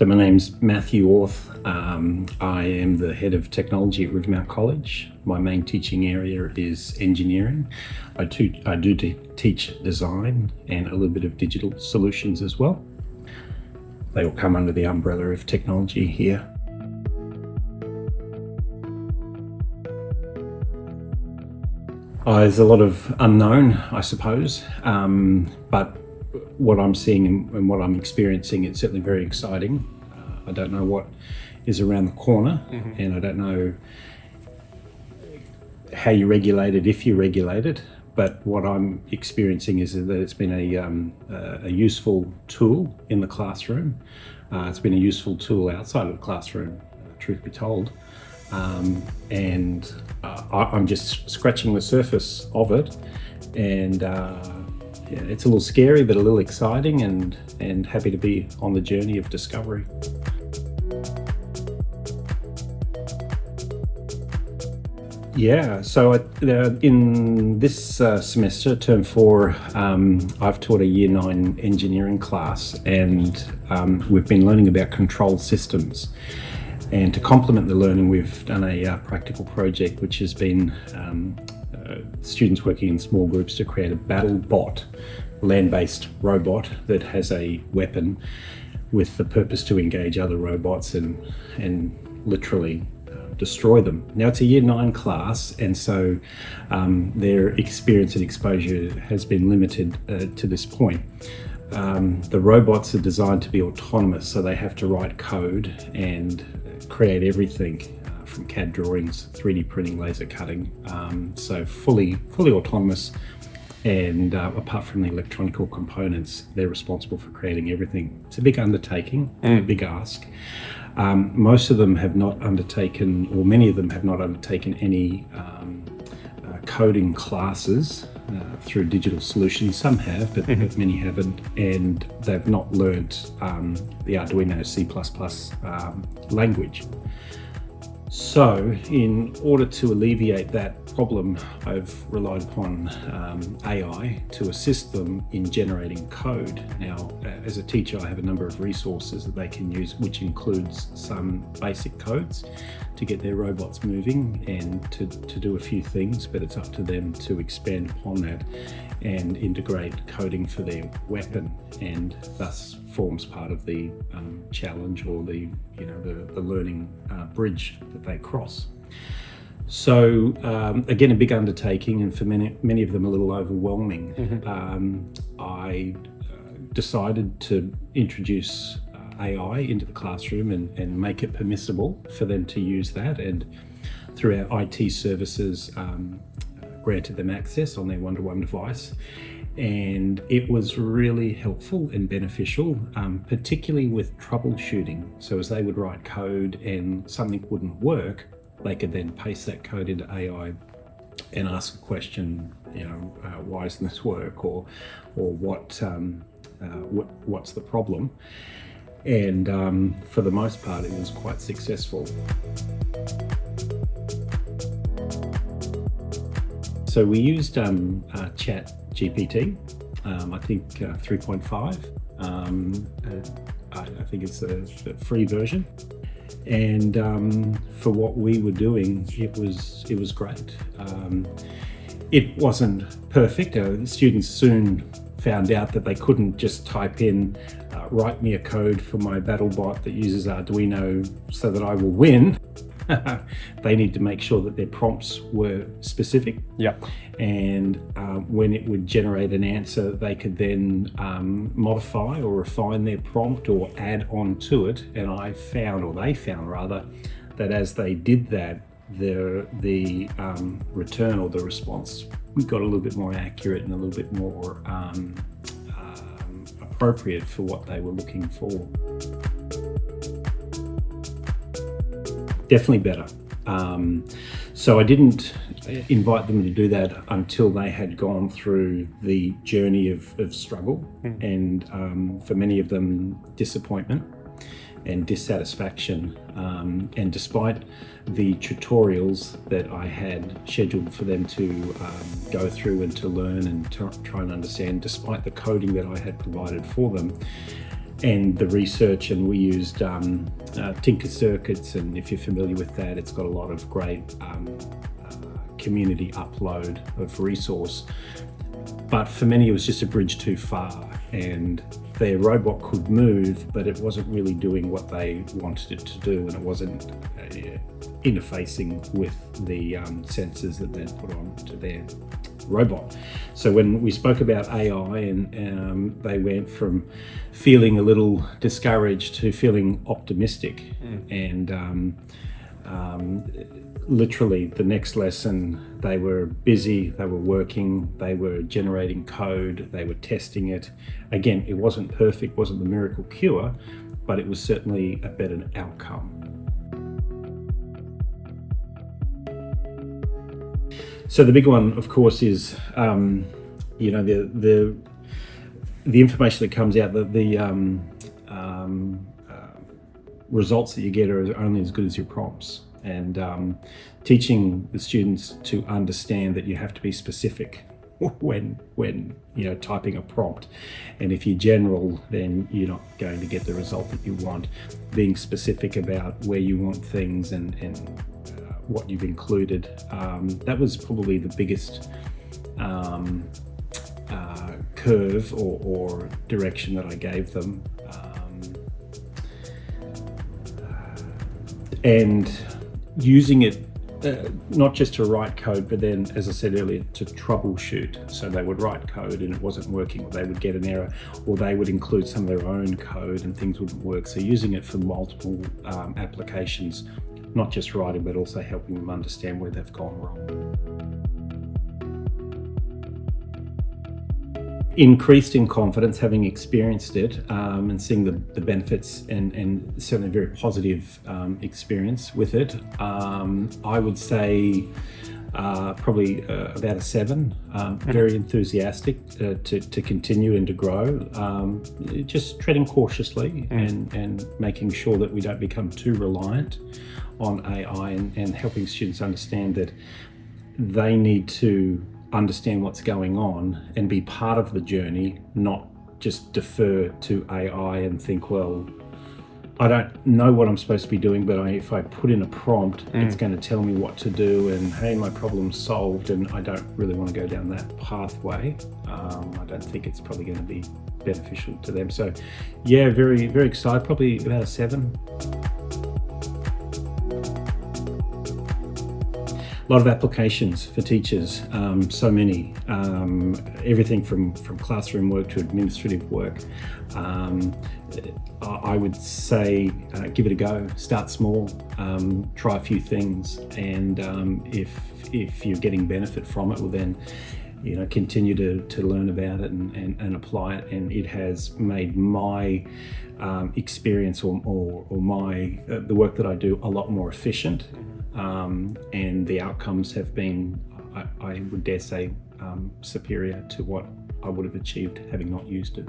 So my name's Matthew Orth. I am the head of technology at Rivermount College. My main teaching area is engineering. I do teach design and a little bit of digital solutions as well. They all come under the umbrella of technology here. There's a lot of unknown, I suppose, but what I'm seeing and what I'm experiencing, it's certainly very exciting. I don't know what is around the corner, and I don't know how you regulate it, if you regulate it, but what I'm experiencing is that it's been a useful tool in the classroom. It's been a useful tool outside of the classroom, truth be told. I'm just scratching the surface of it, and it's a little scary but a little exciting, and happy to be on the journey of discovery. Yeah, so in this semester, term 4, I've taught a year 9 engineering class, and we've been learning about control systems. And to complement the learning, we've done a practical project which has been students working in small groups to create a battle bot, land-based robot that has a weapon with the purpose to engage other robots and literally destroy them. Now, it's a year 9 class, and so their experience and exposure has been limited to this point. The robots are designed to be autonomous, so they have to write code and create everything from CAD drawings, 3D printing, laser cutting, so fully autonomous. And apart from the electronical components, they're responsible for creating everything. It's a big undertaking, a big ask. Most of them have not undertaken, or many of them have not undertaken any coding classes through digital solutions. Some have, but many haven't, and they've not learnt the Arduino C++ language. So in order to alleviate that problem, I've relied upon AI to assist them in generating code. Now, as a teacher, I have a number of resources that they can use, which includes some basic codes to get their robots moving and to do a few things, but it's up to them to expand upon that and integrate coding for their weapon, and thus forms part of the challenge, or the learning bridge that they cross. So again, a big undertaking, and for many of them a little overwhelming. I decided to introduce AI into the classroom and make it permissible for them to use that, and through our IT services granted them access on their one-to-one device. And it was really helpful and beneficial, particularly with troubleshooting. So as they would write code and something wouldn't work, they could then paste that code into AI and ask a question, why doesn't this work, or what's the problem? And for the most part, it was quite successful. So we used Chat GPT, I think 3.5. I think it's a free version. And for what we were doing, it was great. It wasn't perfect. Students soon found out that they couldn't just type in, write me a code for my BattleBot that uses Arduino so that I will win. They need to make sure that their prompts were specific. And when it would generate an answer, they could then modify or refine their prompt or add on to it. And they found rather, that as they did that, the return or the response got a little bit more accurate and a little bit more appropriate for what they were looking for. Definitely better. So I didn't invite them to do that until they had gone through the journey of struggle, and for many of them, disappointment and dissatisfaction. And despite the tutorials that I had scheduled for them to go through and to learn and to try and understand, despite the coding that I had provided for them, and the research, and we used Tinker Circuits, and if you're familiar with that, it's got a lot of great community upload of resource. But for many, it was just a bridge too far, and their robot could move, but it wasn't really doing what they wanted it to do, and it wasn't interfacing with the sensors that they'd put on to their robot. So when we spoke about AI, and they went from feeling a little discouraged to feeling optimistic, and literally the next lesson, they were busy, they were working, they were generating code, they were testing it. Again, it wasn't perfect, wasn't the miracle cure, but it was certainly a better outcome. So the big one, of course, is the information that comes out, the results that you get are only as good as your prompts, and teaching the students to understand that you have to be specific when typing a prompt, and if you're general, then you're not going to get the result that you want. Being specific about where you want things and what you've included, that was probably the biggest curve or direction that I gave them, and using it not just to write code, but then, as I said earlier, to troubleshoot. So they would write code and it wasn't working, or they would get an error, or they would include some of their own code and things wouldn't work. So using it for multiple applications, not just writing, but also helping them understand where they've gone wrong. Increased in confidence, having experienced it, and seeing the benefits, and certainly a very positive experience with it. I would say probably about a 7. Very enthusiastic to continue and to grow. Just treading cautiously and making sure that we don't become too reliant on AI, and helping students understand that they need to understand what's going on and be part of the journey, not just defer to AI and think, well, I don't know what I'm supposed to be doing, but if I put in a prompt, it's going to tell me what to do, and hey, my problem's solved. And I don't really want to go down that pathway. I don't think it's probably going to be beneficial to them. So yeah, very, very excited, probably about a 7. A lot of applications for teachers, so many, everything from classroom work to administrative work. I would say give it a go, start small, try a few things, and if you're getting benefit from it, well then, continue to learn about it and apply it. And it has made my experience or my the work that I do a lot more efficient. And the outcomes have been, I would dare say, superior to what I would have achieved having not used it.